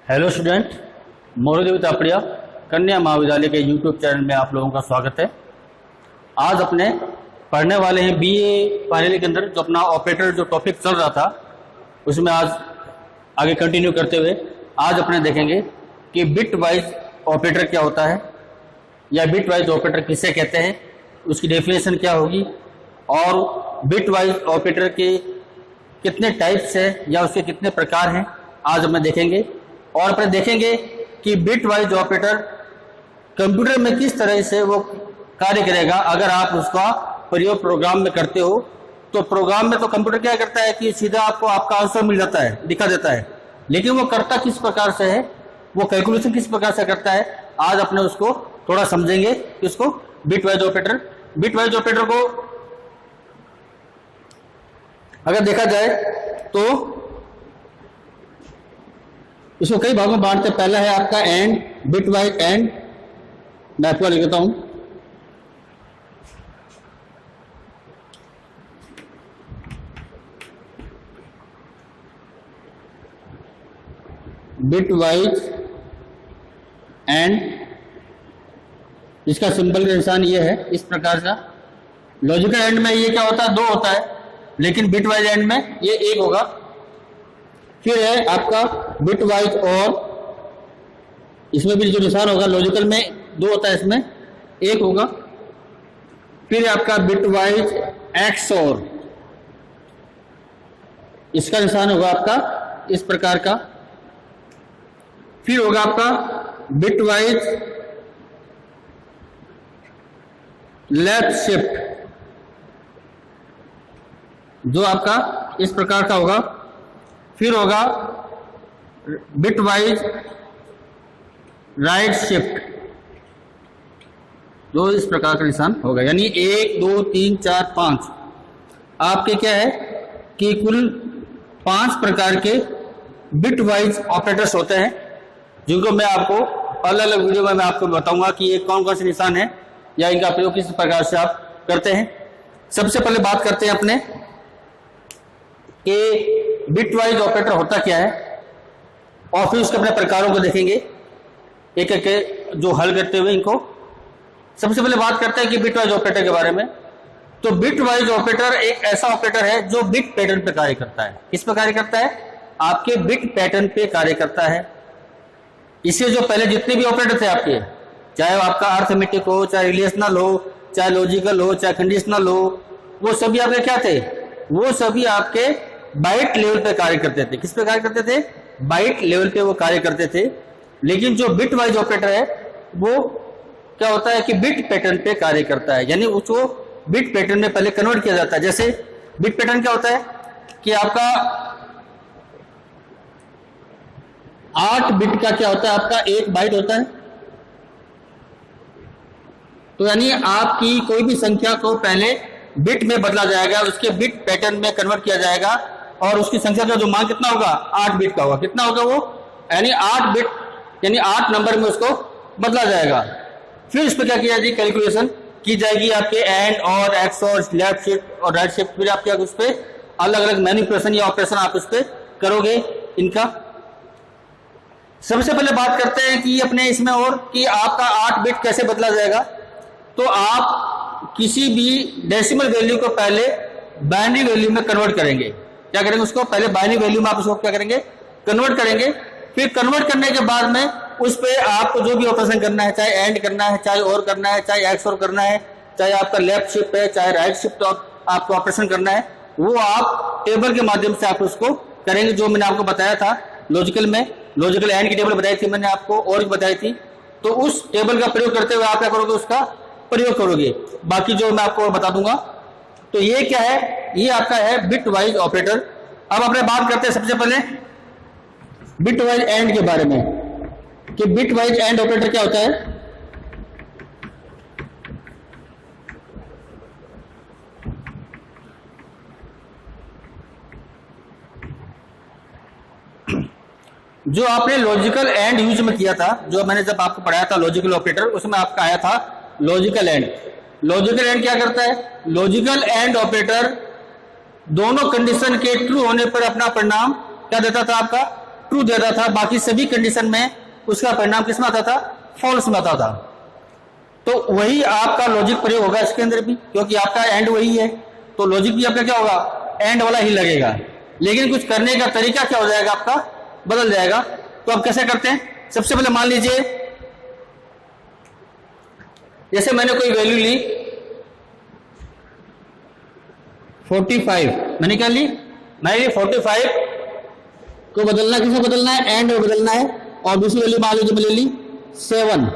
Hello student, मोरदेवी Tapadia कन्या महाविद्यालय के यूट्यूब चैनल में आप लोगों का स्वागत है। आज अपने पढ़ने वाले हैं बीए फाइनल के अंदर जो अपना ऑपरेटर जो टॉपिक चल रहा था उसमें आज आगे कंटिन्यू करते हुए आज अपने देखेंगे कि बिट वाइज ऑपरेटर क्या होता है या बिट वाइज ऑपरेटर किसे कहते हैं, उसकी डेफिनेशन क्या होगी और बिट वाइज ऑपरेटर के कितने टाइप्स है या उसके कितने प्रकार हैं आज अपने देखेंगे। और अपने देखेंगे कि बिट वाइज ऑपरेटर कंप्यूटर में किस तरह से वो कार्य करेगा। अगर आप उसका प्रयोग प्रोग्राम में करते हो तो प्रोग्राम में तो कंप्यूटर क्या करता है कि सीधा आपको आपका आंसर मिल जाता है, दिखा देता है, लेकिन वो करता किस प्रकार से है, वो कैलकुलेशन किस प्रकार से करता है, आज अपने उसको थोड़ा समझेंगे। इसको बिट वाइज ऑपरेटर को अगर देखा जाए तो इसको कई भागों में बांटते। पहला है आपका एंड, बिट वाइज एंड, मैं आपको लिख देता हूं। बिट वाइज एंड, इसका सिंपल का निशान ये है इस प्रकार का। लॉजिकल एंड में ये क्या होता है, 2 होता है, लेकिन बिट वाइज एंड में ये 1 होगा। फिर है आपका बिट वाइज और, इसमें भी जो निशान होगा लॉजिकल में 2 होता है, इसमें 1 होगा। फिर है आपका बिट वाइज एक्स और, इसका निशान होगा आपका इस प्रकार का। फिर होगा आपका बिट वाइज लेफ्ट शिफ्ट, जो आपका इस प्रकार का होगा। फिर होगा बिट वाइज राइट शिफ्ट, जो इस प्रकार का निशान होगा। यानी 1 2 3 4 5 आपके क्या है कि कुल 5 प्रकार के बिट वाइज ऑपरेटर्स होते हैं, जिनको मैं आपको अलग अलग वीडियो में मैं आपको बताऊंगा कि ये कौन कौन से निशान है या इनका प्रयोग किस प्रकार से आप करते हैं। सबसे पहले बात करते हैं अपने कि बिट वाइज ऑपरेटर होता क्या है और फिर उसके अपने प्रकारों को देखेंगे एक एक जो हल करते हुए इनको। सबसे पहले बात करते हैं कि बिट वाइज ऑपरेटर के बारे में। तो बिट वाइज ऑपरेटर एक ऐसा ऑपरेटर है जो बिट पैटर्न पे कार्य करता है। किस पे कार्य करता है? आपके बिट पैटर्न पे कार्य करता है। इससे जो पहले जितने भी ऑपरेटर थे आपके, चाहे आपका अर्थमेटिक हो, चाहे रिलेशनल हो, चाहे लॉजिकल हो, चाहे कंडीशनल हो, वो सभी आपके क्या थे? वो सभी आपके बाइट लेवल पे कार्य करते थे। किस पे कार्य करते थे? बाइट लेवल पे वो कार्य करते थे। लेकिन जो बिट वाइज ऑपरेटर है वो क्या होता है कि बिट पैटर्न पे कार्य करता है, यानी उसको बिट पैटर्न में पहले कन्वर्ट किया जाता है। जैसे बिट पैटर्न क्या होता है कि आपका 8 बिट का क्या होता है, आपका 1 बाइट होता है। तो यानी आपकी कोई भी संख्या को पहले बिट में बदला जाएगा, उसके बिट पैटर्न में कन्वर्ट किया जाएगा और उसकी संख्या का जो मान कितना होगा, 8 बिट का होगा। कितना होगा वो? यानी 8 बिट, यानी 8 नंबर में उसको बदला जाएगा। फिर इस पर क्या किया जाएगी, कैलकुलेशन की जाएगी आपके एंड और एक्स और लेफ्ट शिफ्ट और राइट शिफ्ट। फिर आप क्या उस पर अलग अलग मैनिपुलेशन या ऑपरेशन आप उस पर करोगे इनका। सबसे पहले बात करते हैं कि अपने इसमें और कि आपका 8 बिट कैसे बदला जाएगा। तो आप किसी भी डेसिमल वैल्यू को पहले बाइनरी वैल्यू में कन्वर्ट करेंगे। क्या करेंगे? उसको पहले बाइनरी वैल्यू में आप उसको क्या करेंगे, कन्वर्ट करेंगे। फिर कन्वर्ट करने के बाद में उस पे आपको जो भी ऑपरेशन करना है, चाहे एंड करना है, चाहे और करना है, चाहे एक्स और करना है, चाहे आपका लेफ्ट शिफ्ट है, चाहे राइट शिफ्ट आपको ऑपरेशन करना है, वो आप टेबल के माध्यम से आप उसको करेंगे। जो मैंने आपको बताया था लॉजिकल में, लॉजिकल एंड की टेबल बताई थी मैंने आपको और भी बताई थी। तो उस टेबल का प्रयोग करते हुए आप क्या करोगे, उसका प्रयोग करोगे। बाकी जो मैं आपको बता दूंगा। तो ये क्या है, ये आपका है बिट वाइज ऑपरेटर। अब अपने बात करते हैं सबसे पहले बिट वाइज एंड के बारे में कि बिट वाइज एंड ऑपरेटर क्या होता है। जो आपने लॉजिकल एंड यूज में किया था, जो मैंने जब आपको पढ़ाया था लॉजिकल ऑपरेटर, उसमें आपका आया था लॉजिकल एंड। लॉजिकल एंड क्या करता है? लॉजिकल एंड ऑपरेटर दोनों कंडीशन के ट्रू होने पर अपना परिणाम क्या देता था आपका, ट्रू देता था, बाकी सभी कंडीशन में उसका परिणाम किस में आता था, फॉल्स में आता था। तो वही आपका लॉजिक प्रयोग होगा इसके अंदर भी, क्योंकि आपका एंड वही है, तो लॉजिक भी आपका क्या होगा, एंड वाला ही लगेगा। लेकिन कुछ करने का तरीका क्या हो जाएगा, आपका बदल जाएगा। तो आप कैसे करते हैं, सबसे पहले मान लीजिए जैसे मैंने कोई वैल्यू ली 45, मैंने क्या ली, मैंने ली 45 को बदलना, किसे बदलना है, एंड में बदलना है। और दूसरी वैल्यू मान लीजिए मैंने ली 7,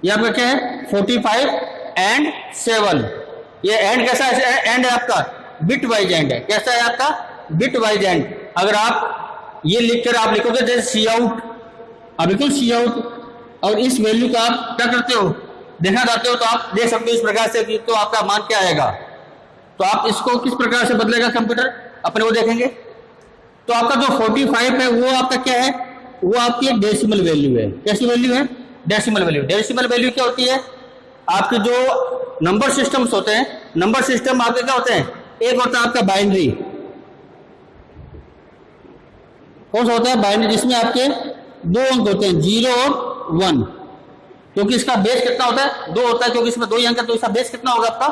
ये आपका क्या है 45 एंड 7। ये एंड कैसा है, एंड है आपका बिट वाइज एंड है। कैसा है आपका, बिट वाइज एंड। अगर आप ये लिखकर आप लिखोगे जैसे सी आउट, अब बिल्कुल सी आउट, और इस वैल्यू का आप क्या करते हो, देखना चाहते हो, तो आप देख सकते हो इस प्रकार से कि तो आपका मान क्या आएगा। तो आप इसको किस प्रकार से बदलेगा कंप्यूटर, अपने वो देखेंगे। तो आपका जो 45 है वो आपका क्या है, वो आपकी एक डेसिमल वैल्यू है। कैसी वैल्यू है, डेसिमल वैल्यू। डेसिमल वैल्यू क्या होती है, आपके जो नंबर सिस्टम्स होते हैं, नंबर सिस्टम आपके क्या होते हैं, एक होता है आपका बाइनरी, कौन सा होता है, बाइनरी, जिसमें आपके 2 अंक होते हैं 0 और 1, क्योंकि इसका बेस कितना होता है, 2 होता है, क्योंकि इसमें 2 ही अंक है, तो इसका बेस कितना होगा आपका,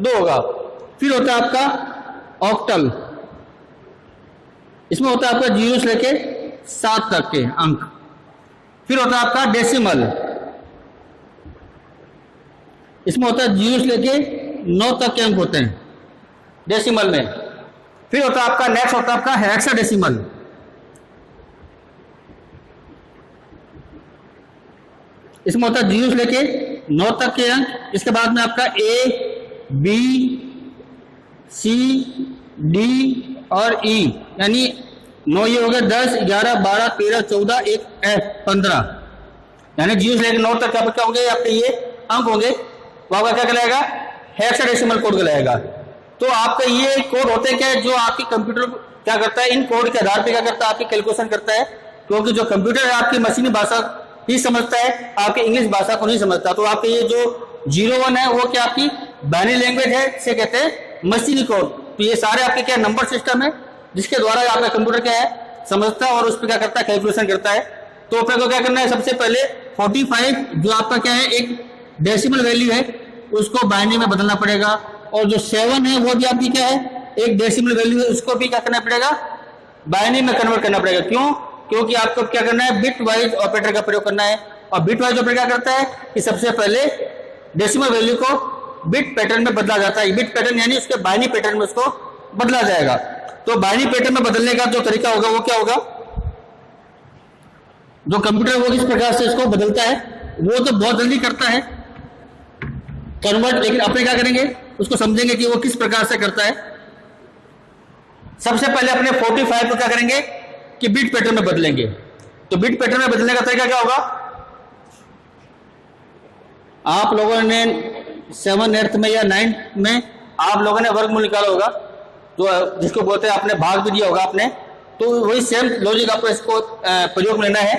2 होगा। फिर होता है आपका ऑक्टल, इसमें होता है आपका 0 से लेके 7 तक के अंक। फिर होता है आपका डेसिमल, इसमें होता है 0 से लेके 9 तक के अंक होते हैं डेसिमल में। फिर होता है आपका नेक्स्ट होता है आपका हेक्साडेसिमल, इसमें होता है 0 से लेके 9 तक के अंक। इसके बाद में आपका A, B, C, D और E, यानी 9 ये हो गया 10, 11, 12, 13, 14, 1, F 15, यानी 0 से लेकर 9 तक क्या होंगे आपके ये अंक होंगे, वो आपका क्या कहलाएगा, हेक्साडेसिमल कोड कहलाएगा। तो आपका ये कोड होते हैं क्या, जो आपकी कंप्यूटर क्या करता है, इन कोड के आधार पर क्या करता है, आपकी कैलकुलेशन करता है। क्योंकि जो कंप्यूटर है आपकी मशीनी भाषा ही समझता है, आपकी इंग्लिश भाषा को नहीं समझता। तो आपके ये जो 01 है वो क्या आपकी बाइनरी लैंग्वेज है, इसे कहते हैं मशीनी कोड। तो ये सारे आपके क्या नंबर सिस्टम है, जिसके द्वारा आपका कंप्यूटर क्या है समझता है और उस पर क्या करता है, कैलकुलेशन करता है। तो अपने को क्या करना है, सबसे पहले 45 जो आपका क्या है एक डेसिमल वैल्यू है, उसको बाइनरी में बदलना पड़ेगा। और जो 7 है वो भी आपकी क्या है एक डेसिमल वैल्यू है, उसको भी क्या करना पड़ेगा, बाइनरी में कन्वर्ट करना पड़ेगा। क्यों, क्योंकि आपको क्या करना है, बिट वाइज ऑपरेटर का प्रयोग करना है। और बिट वाइज ऑपरेटर क्या करता है कि सबसे पहले डेसिमल वैल्यू को बिट पैटर्न में बदला जाता है। बिट पैटर्न यानी उसके बाइनरी पैटर्न में उसको बदला जाएगा। तो बाइनरी पैटर्न में बदलने का जो तरीका होगा वो क्या होगा, जो कंप्यूटर वो किस प्रकार से इसको बदलता है, वो तो बहुत जल्दी करता है कन्वर्ट, लेकिन अपने क्या करेंगे उसको समझेंगे कि वो किस प्रकार से करता है। सबसे पहले अपने 45 को क्या करेंगे कि बिट पैटर्न में बदलेंगे। तो बिट पैटर्न में बदलने का तरीका क्या होगा, आप लोगों ने 7th 8th में या 9th में आप लोगों ने वर्गमूल निकाला होगा, जो जिसको बोलते हैं आपने भाग भी दिया होगा आपने। तो वही सेम लॉजिक आपको इसको प्रयोग में लेना है।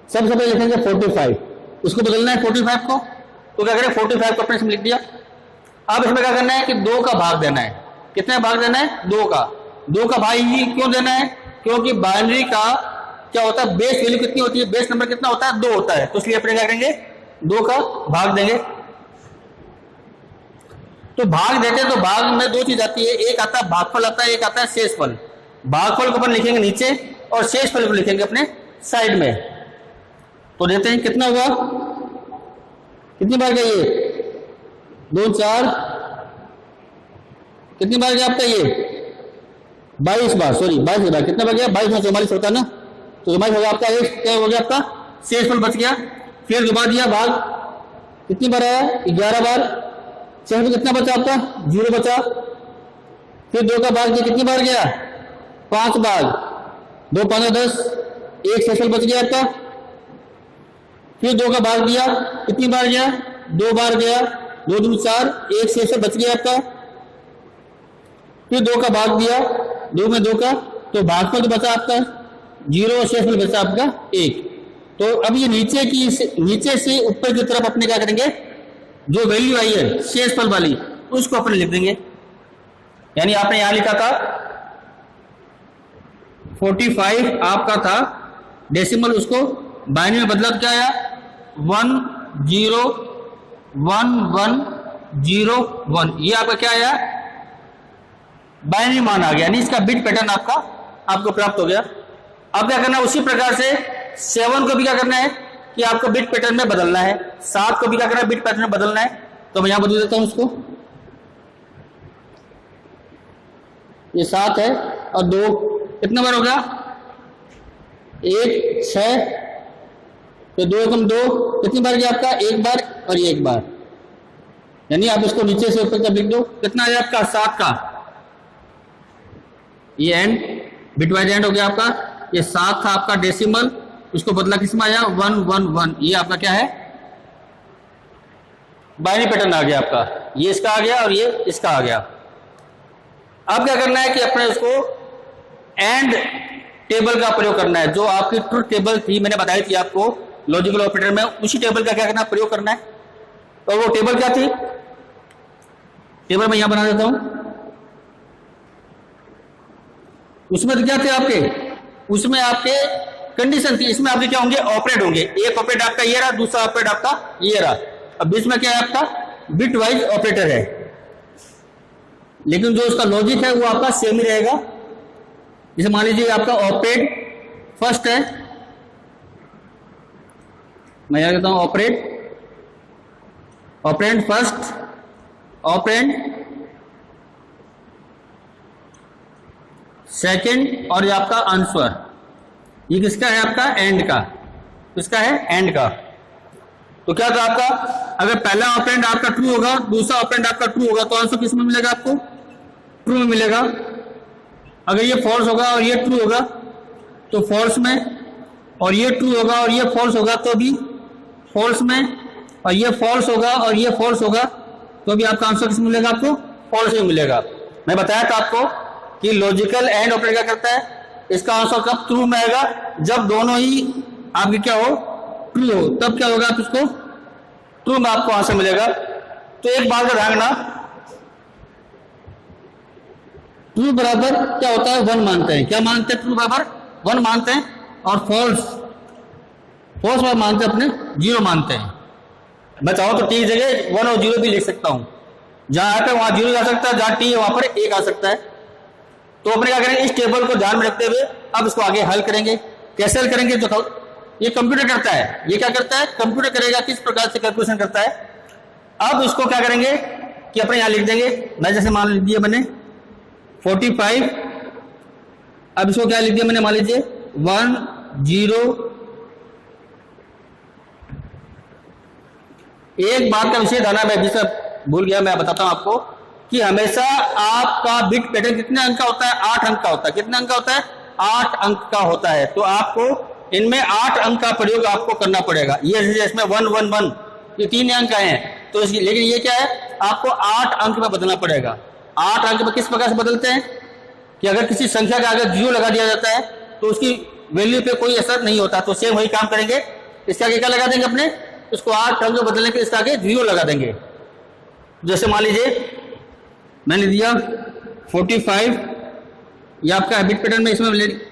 सबसे पहले लिखेंगे 45, उसको बदलना है 45 को। तो क्या करें, 45 को अपने इसमें लिख दिया। अब इसमें क्या करना है कि 2 का भाग देना है। कितने भाग देना है, 2 का। 2 का भाग ही क्यों देना है, क्योंकि बाइनरी का क्या होता है, बेस वैल्यू कितनी होती है, बेस नंबर कितना होता है, 2 होता है। तो इसलिए अपने क्या करेंगे 2 का भाग देंगे। तो भाग देते हैं तो भाग में 2 चीज आती है, एक आता है भागफल आता है, एक आता है शेषफल। भागफल को अपन लिखेंगे नीचे और शेषफल को लिखेंगे अपने साइड में। तो देते हैं कितना हुआ, कितनी बार गया ये 2 4, कितनी बार गया आपका ये 22 बार, सॉरी 22 बार। कितना बार गया, 22 में 44 होता है ना, तो 44 हो गया आपका, एक क्या हो गया आपका शेषफल बच गया। फिर दोबारा दिया भाग, कितनी बार आया 11 बार। शेषफल कितना बचा आपका 0 बचा। फिर 2 का भाग दिया, कितनी बार गया 5 बार। 2 5 10, एक शेषफल बच गया आपका। फिर 2 का भाग दिया, कितनी बार गया 2 बार गया। 2 2 4, एक शेषफल बच गया आपका। फिर 2 का भाग दिया, 2 में 2 का, तो भागफल तो बचा आपका 0 और शेषफल बचा आपका 1। तो अब ये नीचे से ऊपर की तरफ अपने क्या करेंगे, जो वैल्यू आई है शेषफल वाली उसको अपने लिख देंगे। यानी आपने यहां लिखा था 45 आपका था डेसिमल, उसको बाइनरी में बदला तो क्या आया 101101, ये आपका क्या आया बाइनरी मान आ गया, यानी इसका बिट पैटर्न आपको प्राप्त हो गया। अब क्या करना है, उसी प्रकार से 7 को भी क्या करना है कि आपको बिट पैटर्न में बदलना है, 7 को भी क्या करना है बिट पैटर्न में बदलना है। तो मैं यहां बदल देता हूं उसको, ये 7 है और 2 कितना बार हो गया 1 6, तो 2 एकम 2 कितनी बार गया आपका 1 बार और ये 1 बार, यानी आप इसको नीचे से ऊपर तक लिख दो, कितना आया आपका 7 का, ये एंड बिटवाइज एंड हो गया आपका। ये 7 था आपका डेसिमल, उसको बदला किसमें आया 111, ये आपका क्या है बाइनरी पैटर्न आ गया आपका, ये इसका आ गया और ये इसका आ गया। अब क्या करना है कि अपने उसको एंड टेबल का प्रयोग करना है, जो आपकी ट्रुथ टेबल थी मैंने बताई थी आपको लॉजिकल ऑपरेटर में, उसी टेबल का क्या करना है प्रयोग करना है। और वो टेबल क्या थी, टेबल मैं यहां बना देता हूं, उसमें तो क्या थे आपके, उसमें आपके कंडीशन थी, इसमें आपके क्या होंगे ऑपरेट होंगे, एक ऑपरेट आपका ये रहा, दूसरा ऑपरेट आपका ये रहा। अब बीच में क्या है आपका बिट वाइज ऑपरेटर है, लेकिन जो उसका लॉजिक है वो आपका सेम ही रहेगा। जैसे मान लीजिए आपका ऑपरेट फर्स्ट है, मैं यहां कहता हूं ऑपरेंड फर्स्ट, ऑपरेंड सेकंड और ये आपका आंसर, ये किसका है आपका एंड का, किसका है एंड का। तो क्या था आपका, अगर पहला ऑपरेंड आपका ट्रू होगा, दूसरा ऑपरेंड आपका ट्रू होगा, तो आंसर किस में मिलेगा आपको ट्रू में मिलेगा। अगर ये फॉल्स होगा और ये ट्रू होगा तो फॉल्स में, और ये ट्रू होगा और ये फॉल्स होगा तो भी फॉल्स में, और ये फॉल्स होगा और ये फॉल्स होगा तो भी आपका आंसर किस में मिलेगा आपको फॉल्स में मिलेगा। मैं बताया था आपको कि लॉजिकल एंड ऑपरेटर क्या करता है, इसका आंसर कब ट्रू में आएगा, जब दोनों ही आपके क्या हो ट्रू हो, तब क्या होगा आप इसको ट्रू में आपको आंसर मिलेगा। तो एक बात का ध्यान रखना, ट्रू बराबर क्या होता है 1 मानते हैं, क्या मानते हैं ट्रू बराबर 1 मानते हैं, और फॉल्स बराबर मानते हैं अपने 0 मानते हैं। मैं चाहूं तो टी की जगह 1 और 0 भी लिख सकता हूं, जहां आता है वहां 0 जा सकता है, जहां टी है वहां पर 1 आ सकता है। तो अपने क्या करेंगे, इस टेबल को ध्यान में रखते हुए अब इसको आगे हल करेंगे। कैसे हल करेंगे, जो ये कंप्यूटर करता है, ये क्या करता है कंप्यूटर करेगा, किस प्रकार से कैलकुलेशन करता है। अब इसको क्या करेंगे कि अपने यहां लिख देंगे, मैं जैसे मान लीजिए मैंने 45, अब इसको क्या लिख दिया मैंने मान लीजिए 1 0। एक बात का विषय ध्यान, मैं बीच में भूल गया, मैं बताता हूं आपको कि हमेशा आपका बिट पैटर्न कितने अंक का होता है 8 अंक का होता है। कितने अंक का होता है 8 अंक का होता है। तो आपको इनमें 8 अंक का प्रयोग आपको करना पड़ेगा। ये इसमें 1 1 1 ये 3 अंक आए हैं, तो इसकी, लेकिन ये क्या है आपको 8 अंक में बदलना पड़ेगा। 8 अंक में किस प्रकार से बदलते हैं कि अगर किसी संख्या के आगे 0 लगा दिया जाता है तो उसकी वैल्यू पे कोई असर नहीं होता, तो सेम वही काम करेंगे, इसके आगे क्या लगा देंगे अपने, इसको 8 अंक में बदलने के इसके आगे 0 लगा देंगे। जैसे मान लीजिए मैंने दिया 45, ये आपका बिट पैटर्न में इसमें लिख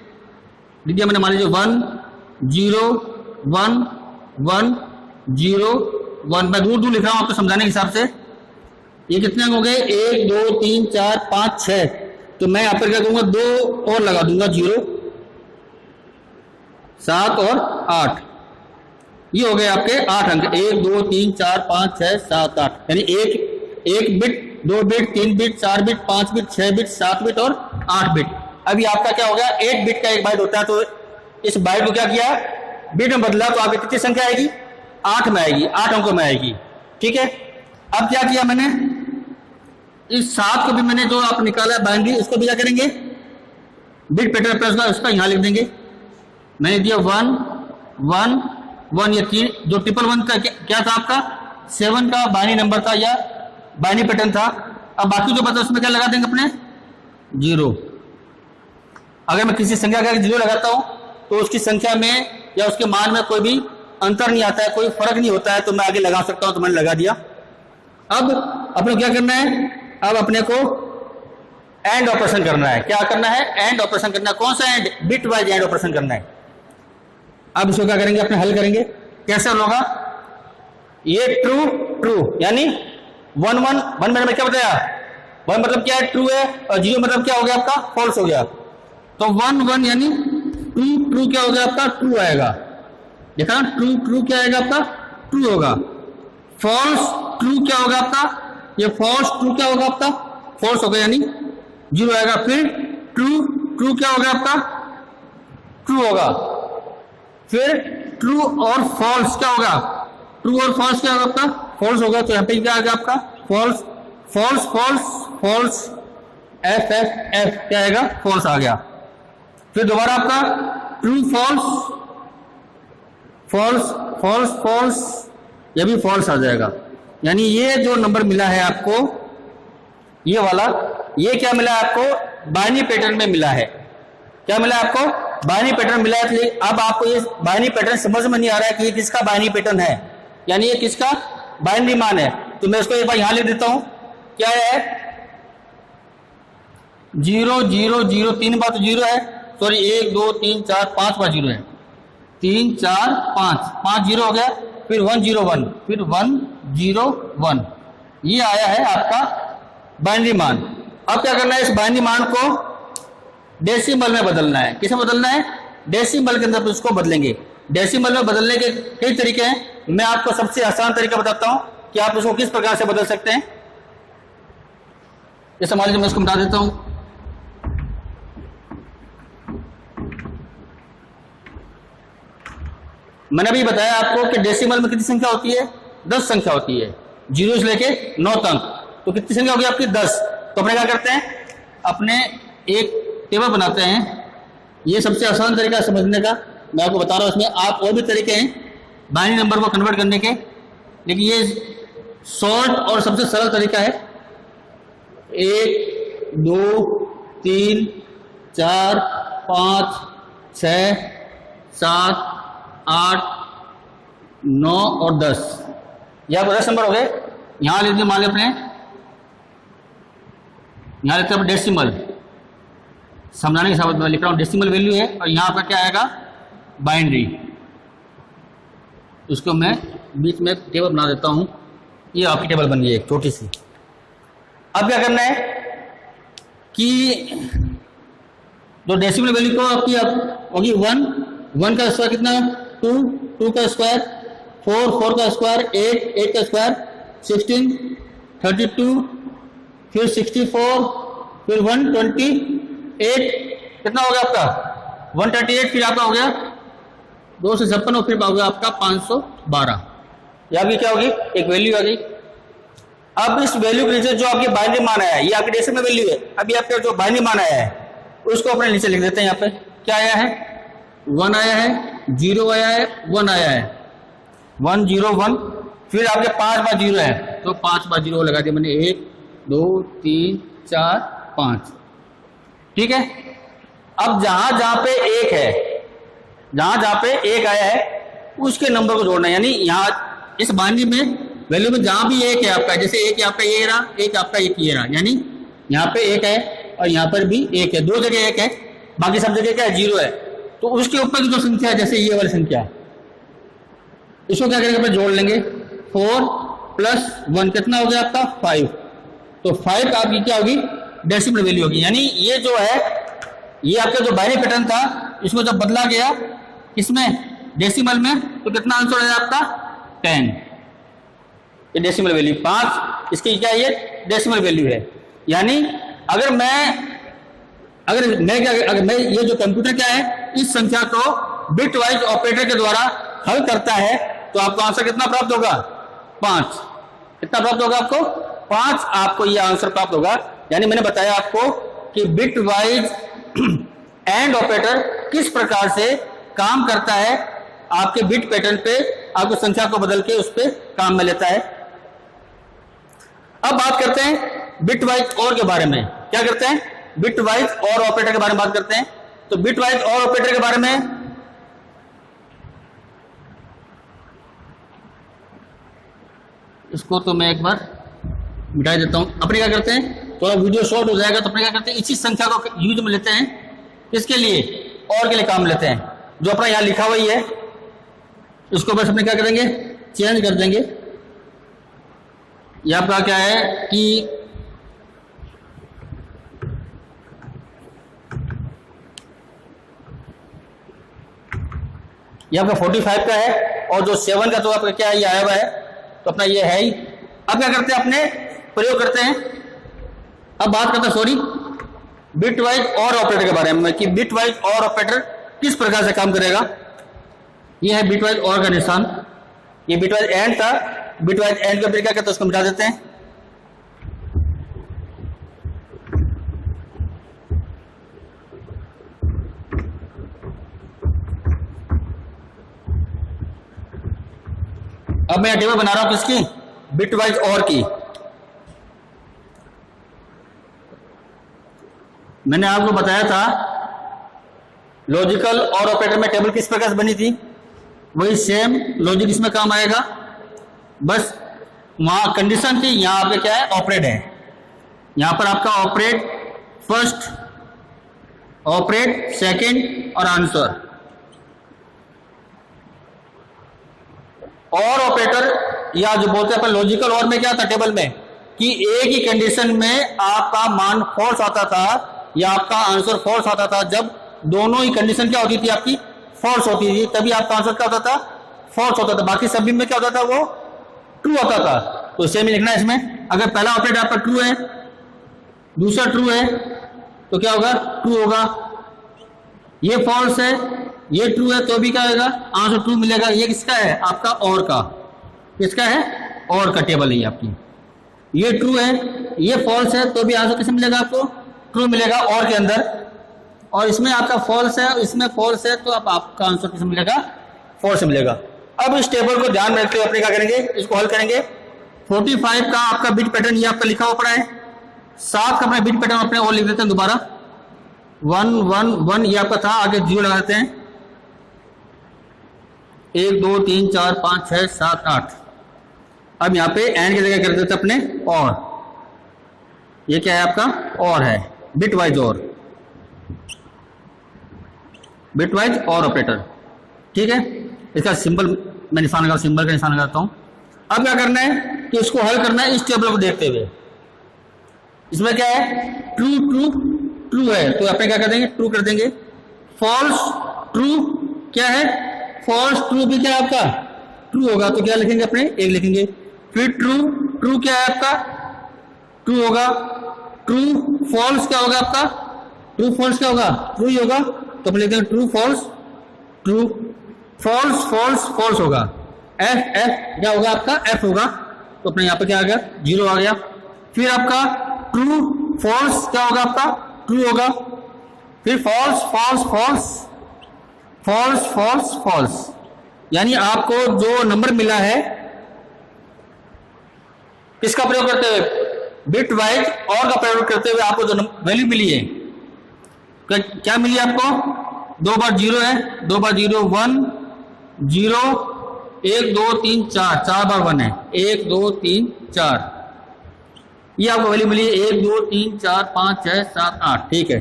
दिया मैंने मान लीजिए 1 0 1 1 0 1, मैं दूर दूर लिख रहा हूं आपको समझाने के हिसाब से। ये कितने अंक हो गए 1 2 3 4 5 6, तो मैं यहाँ पर क्या करूंगा 2 और लगा दूंगा 0 7 और 8, ये हो गए आपके 8 अंक 1 2 3 4 5 6 7 8, यानी एक bit 2 bit 3 bit 4 bit 5 bit 6 bit 7 bit और 8 बिट। अभी आपका क्या हो गया 1 बिट का 1 बाइट होता है, तो इस बाइट को क्या किया बिट में बदला, तो आपकी कितनी संख्या आएगी 8 में आएगी, 8 अंकों में आएगी। ठीक है, अब क्या किया मैंने, इस 7 को भी मैंने जो आप निकाला बाइनरी, उसको भी क्या करेंगे बिट पैटर्न प्लस का उसका यहां लिख देंगे। मैंने दिया 1 1 1, ये 3 जो 111 का क्या था आपका 7 का बाइनरी नंबर था या बाइनरी पैटर्न था। अब बाकी जो बता उसमें क्या लगा देंगे अपने 0। अगर मैं किसी संख्या का 0 लगाता हूं तो उसकी संख्या में या उसके मान में कोई भी अंतर नहीं आता है, कोई फर्क नहीं होता है, तो मैं आगे लगा सकता हूं, तो मैंने लगा दिया। अब अपने क्या करना है, अब अपने को एंड ऑपरेशन करना है। क्या करना है? एंड ऑपरेशन करना है। कौन सा and? Bit wise and operation करना है। अब इसको क्या करेंगे? अपने हल करेंगे। कैसे हल होगा? ये ट्रू ट्रू यानी 1 1 1 मैंने क्या बताया? 1 मतलब क्या है? ट्रू है, और 0 मतलब क्या हो गया आपका? फॉल्स हो गया। तो 1 1 यानी ट्रू ट्रू क्या हो गया आपका? ट्रू आएगा। देखा ना, ट्रू ट्रू क्या आएगा आपका? ट्रू होगा। फॉल्स ट्रू क्या होगा आपका? ये फॉल्स ट्रू क्या होगा आपका? फॉल्स होगा यानी 0 आएगा। फिर ट्रू ट्रू क्या होगा आपका? ट्रू होगा। फिर ट्रू और फॉल्स क्या होगा? ट्रू और फॉल्स क्या होगा आपका? फॉल्स होगा। तो यहां पे क्या आ गया आपका? False false false false, F F F क्या आएगा? फॉल्स आ गया। फिर दोबारा आपका true false false false false, ये भी फॉल्स आ जाएगा। यानी ये जो नंबर मिला है आपको, ये वाला, ये क्या मिला है आपको? बाइनरी पैटर्न में मिला है। क्या मिला है आपको? बाइनरी पैटर्न मिला है। अब आपको ये बाइनरी पैटर्न समझ में नहीं आ रहा है कि ये किसका बाइनरी पैटर्न है, यानी ये किसका बाइनरी मान है। तो मैं इसको एक बार यहां लिख देता हूं। क्या है? 0 0 0, 3 बार तो 0 है, सॉरी 1 2 3 4 5 बार 0 है। 3 4 5 5 0 हो गया। फिर 1 0 1, फिर 1 0 1, ये आया है आपका बाइनरी मान। अब क्या करना है? इस बाइनरी मान को डेसिमल में बदलना है। किसमें बदलना है? डेसिमल के अंदर इसको बदलेंगे। डेसिमल में बदलने के कई तरीके हैं। मैं आपको सबसे आसान तरीका बताता हूं कि आप इसको किस प्रकार से बदल सकते हैं। जैसे मान लीजिए मैं इसको बता देता हूं। मैंने अभी बताया आपको कि डेसिमल में कितनी संख्या होती है? 10 संख्या होती है, 0 से लेके 9 तक। तो कितनी संख्या होगी आपकी? 10। तो अपने क्या करते हैं? अपने एक टेबल बनाते हैं। ये सबसे आसान तरीका समझने का मैं आपको बता रहा हूं। इसमें आप और भी तरीके हैं बाइनरी नंबर को कन्वर्ट करने के, लेकिन ये शॉर्ट और सबसे सरल तरीका है। 1 2 3 4 5 6 7 8 9 और 10, यह 10 नंबर हो गए। यहां लिख दिए, मान लें अपने यहां लिखते हैं डेसिमल, समझाने के साथ लिख रहा हूं। डेसिमल वैल्यू है और यहां पर क्या आएगा? बाइनरी। उसको मैं बीच में टेबल बना देता हूं। ये आपकी टेबल बन गई है एक छोटी सी। अब क्या करना है कि जो डेसिमल वैल्यू को आपकी होगी 1 1 का स्क्वायर कितना? 2 2 का स्क्वायर 4 4 का स्क्वायर 8 8 का स्क्वायर 16 32, फिर 64, फिर 128, कितना हो गया आपका? 138। फिर आपका हो गया 2 से 56, और फिर हो गया आपका 512। यह भी क्या होगी? एक वैल्यू आ गई। अब इस वैल्यू के नीचे जो आपके बाइनरी मान आया है, ये आपकी डेसिमल वैल्यू है। अभी आपका जो बाइनरी मान आया है उसको अपने नीचे लिख देते हैं। यहाँ पे क्या आया है? 1 आया है, 0 आया है, 1 आया है, 1 0 1। फिर आपके 5 बार 0 है, तो 5 बार 0 लगा दिया मैंने। 1 2 3 4 5, ठीक है। अब जहां जहां पे 1 है, जहां जहां पे 1 आया है उसके नंबर को जोड़ना है। यानी यहाँ इस बाइनरी में वैल्यू में जहां भी 1 है आपका, जैसे 1 आपका ये रहा, 1 आपका ये रहा, यानी यहाँ पे 1 है और यहाँ पर भी 1 है, 2 जगह 1 है, बाकी सब जगह क्या है? 0 है। तो उसके ऊपर की जो संख्या है, जैसे ये वाली संख्या, इसको क्या करेंगे? जोड़ लेंगे। 4 + 1 कितना हो गया आपका? 5। तो 5 आपकी क्या होगी? डेसिमल वैल्यू होगी। यानी ये जो है, ये आपका जो बाइनरी पैटर्न था, इसको जब बदला गया इसमें डेसिमल में, तो कितना आंसर है आपका? 10। ये डेसिमल वैल्यू 5, इसकी क्या? ये डेसिमल वैल्यू है। यानी अगर मैं ये जो कंप्यूटर क्या है, इस संख्या को बिट वाइज ऑपरेटर के द्वारा हल करता है, तो आपको आंसर कितना प्राप्त होगा? 5। कितना प्राप्त होगा आपको? 5 आपको ये आंसर प्राप्त होगा। यानी मैंने बताया आपको कि बिट वाइज एंड ऑपरेटर किस प्रकार से काम करता है। आपके बिट पैटर्न पे आपको संख्या को बदल के उस पर काम में लेता है। अब बात करते हैं बिट वाइज और के बारे में। क्या करते हैं? बिट वाइज और ऑपरेटर के बारे में बात करते हैं। तो बिट वाइज और ऑपरेटर के बारे में इसको तो मैं एक बार मिटा देता हूं। अपने क्या करते हैं? थोड़ा वीडियो शॉर्ट हो जाएगा, तो अपने क्या करते हैं इसी संख्या को यूज में लेते हैं, किसके लिए, और के लिए काम लेते हैं। जो अपना यहाँ लिखा हुआ ही है इसको बस अपने क्या करेंगे, चेंज कर देंगे। ये आपका क्या है कि ये आपका 45 का है, और जो 7 का तो आपका क्या है, ये आया हुआ है, तो अपना ये है ही। अब क्या करते हैं, अपने प्रयोग करते हैं। अब बात करते हैं सॉरी बिट वाइज और ऑपरेटर के बारे में, कि बिट वाइज और ऑपरेटर किस प्रकार से काम करेगा। ये है बिट वाइज और का निशान, ये बिट वाइज एंड था, बिट वाइज एंड का फिर क्या करते हैं, उसको मिटा देते हैं। अब मैं टेबल बना रहा हूं किसकी, बिट वाइज और की। मैंने आपको बताया था लॉजिकल और ऑपरेटर में टेबल किस प्रकार से बनी थी, वही सेम लॉजिक इसमें काम आएगा। बस वहां कंडीशन थी, यहां पे क्या है, ऑपरेट है। यहां पर आपका ऑपरेट फर्स्ट, ऑपरेट सेकंड और आंसर। और ऑपरेटर या जो बोलते हैं अपन लॉजिकल और में क्या था टेबल में, कि एक ही कंडीशन में आपका मान फॉल्स आता था या आपका आंसर फॉल्स आता था। जब दोनों ही कंडीशन क्या होती थी, आपकी फॉल्स होती थी, तभी आपका आंसर क्या होता था, फॉल्स होता था। बाकी सभी में क्या होता था, वो ट्रू होता था। तो सेम ही लिखना है इसमें। अगर पहला ऑपरेटर आपका ट्रू है, दूसरा ट्रू है, तो क्या होगा, ट्रू होगा। ये फॉल्स है, ये ट्रू है, तो भी क्या होगा, आंसर ट्रू मिलेगा। ये किसका है, आपका और का, किसका है, और का टेबल है आपकी। ये ट्रू है, ये फॉल्स है, तो भी आंसर किसमें मिलेगा, आपको ट्रू मिलेगा और के अंदर। और इसमें आपका फॉल्स है, इसमें फॉल्स है, तो अब आपका आंसर किसमें मिलेगा, फॉल्स मिलेगा। अब इस टेबल को ध्यान में रखते हुए अपने क्या करेंगे, इसको हल करेंगे। 45 का आपका बिट पैटर्न ये आपका लिखा हुआ पड़ा है। 7 का अपना बिट पैटर्न अपने और लिख देते हैं दोबारा, 1 1 1 ये आपका था, आगे 0 लगा देते हैं। 1 2 3 4 5 6 7 8। अब यहाँ पे एंड की जगह कर देते अपने और। ये क्या है आपका, और है, बिट वाइज और, बिट वाइज और ऑपरेटर। ठीक है, इसका सिंबल मैं निशान लगा, सिंबल का निशान लगाता हूं। अब क्या करना है कि इसको हल करना है इस टेबल को देखते हुए। इसमें क्या है, ट्रू ट्रू ट्रू है, तो अपने क्या कर देंगे, ट्रू कर देंगे। फॉल्स ट्रू क्या है, फॉल्स ट्रू भी क्या है आपका, ट्रू होगा, तो क्या लिखेंगे अपने, 1 लिखेंगे। फिर ट्रू ट्रू क्या है आपका, ट्रू होगा। ट्रू फॉल्स क्या होगा आपका, ट्रू फॉल्स क्या होगा, ट्रू ही होगा, तो अपन लिखते हैं true false true. False false false होगा। एफ एफ क्या होगा आपका, एफ होगा, तो अपने यहाँ पे क्या आ गया, 0 आ गया। फिर आपका ट्रू फॉल्स क्या होगा आपका, ट्रू होगा। फिर false false false false false false, यानी आपको जो नंबर मिला है किसका प्रयोग करते हुए, बिट वाइज और का प्रयोग करते हुए आपको जो वैल्यू मिली है, क्या मिली आपको, 2 बार 0 है, 2 बार 0 1 0 1 2 3 4, 4 बार 1 है, 1 2 3 4, ये आपको वैल्यू मिली है 1 2 3 4 5 6 7 8। ठीक है,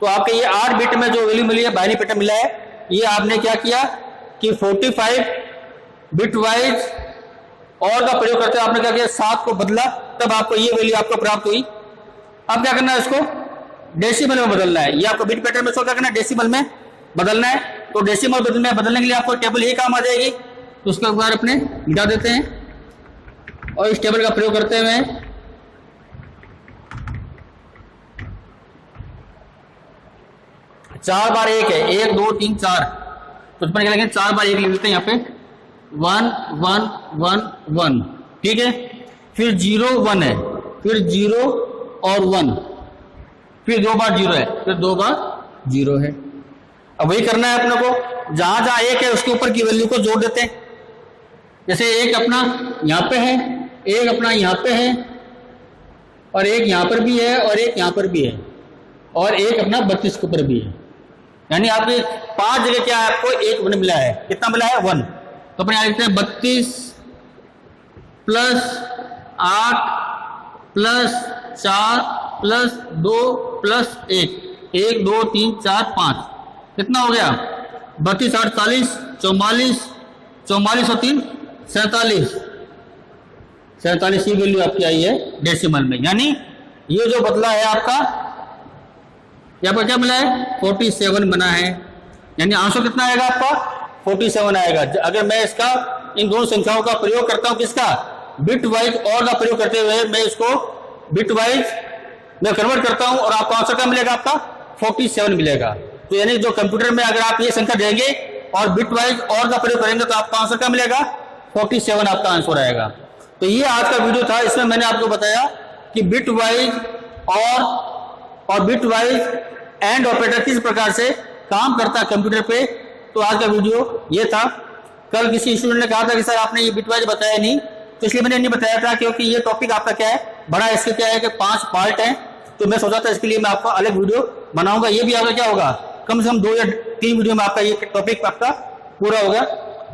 तो आपके ये 8 बिट में जो वैल्यू मिली है, बाइनरी पैटर्न मिला है, ये आपने क्या किया कि 45 बिट वाइज और का प्रयोग करते हुए आपने क्या किया, 7 को बदला, तब आपको ये वैल्यू आपको प्राप्त हुई। अब क्या करना है, इसको डेसिमल में बदलना है। ये आपको बिट पैटर्न में क्या करना है, डेसिमल में बदलना है। तो डेसिमल बदलने के लिए आपको टेबल ये काम आ जाएगी, तो उसका एक बार अपने मिटा देते हैं और इस टेबल का प्रयोग करते हुए 4 बार 1 है, 1 2 3 4, तो उसमें क्या लगेगा, 4 बार 1 लिख देते हैं यहाँ पे, 1 1 1 1। ठीक है, फिर 0 1 है, फिर 0 और 1, फिर 2 बार 0 है, फिर 2 बार 0 है। अब वही करना है अपने को, जहां जहां 1 है उसके ऊपर की वैल्यू को जोड़ देते हैं। जैसे 1 अपना यहाँ पे है, 1 अपना यहाँ पे है, और 1 यहाँ पर भी है, और 1 यहाँ पर भी है, और 1 अपना 32 के ऊपर भी है। यानी आपके 5 जगह क्या है, आपको 1 मिला है, कितना मिला है, 1। तो अपने यहाँ लिखते हैं 32 + 8 + 4 प्लस 2 प्लस 1, 1 2 3 4 5, कितना हो गया 32 8 40 44, 44 और 3 47, 47 की वैल्यू आपकी आई है डेसिमल में। यानी ये जो बदला है आपका, यहाँ पर क्या मिला है 47 बना है, यानी आंसर कितना आएगा आपका 47 आएगा। अगर मैं इसका इन दोनों संख्याओं का प्रयोग करता हूं, किसका बिट वाइज और का प्रयोग करते हुए मैं इसको बिट वाइज मैं कन्वर्ट करता हूं और आपको आंसर क्या मिलेगा, आपका 47 मिलेगा। तो यानी जो कंप्यूटर में अगर आप ये संख्या देंगे और बिट वाइज और का प्रयोग करेंगे तो आपका आंसर क्या मिलेगा 47 आपका आंसर आएगा। तो ये आज का वीडियो था, इसमें मैंने आपको बताया कि बिट वाइज और बिट वाइज एंड ऑपरेटर किस प्रकार से काम करता है कंप्यूटर पे। तो आज का वीडियो ये था। कल किसी स्टूडेंट ने कहा था कि सर आपने ये बिट वाइज बताया नहीं, तो इसलिए मैंने नहीं बताया था क्योंकि ये टॉपिक आपका क्या है बड़ा, इसके क्या है कि 5 पार्ट हैं। तो मैं सोचा था इसके लिए मैं आपका अलग वीडियो बनाऊंगा। ये भी आपका क्या होगा कम से कम 2 या 3 वीडियो में आपका ये टॉपिक आपका पूरा होगा।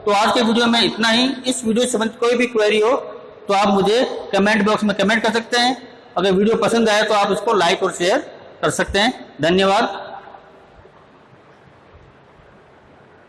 तो आज के वीडियो में इतना ही। इस वीडियो से संबंधित कोई भी क्वेरी हो तो आप मुझे कमेंट बॉक्स में कमेंट कर सकते हैं। अगर वीडियो पसंद आए तो आप उसको लाइक और शेयर कर सकते हैं। धन्यवाद।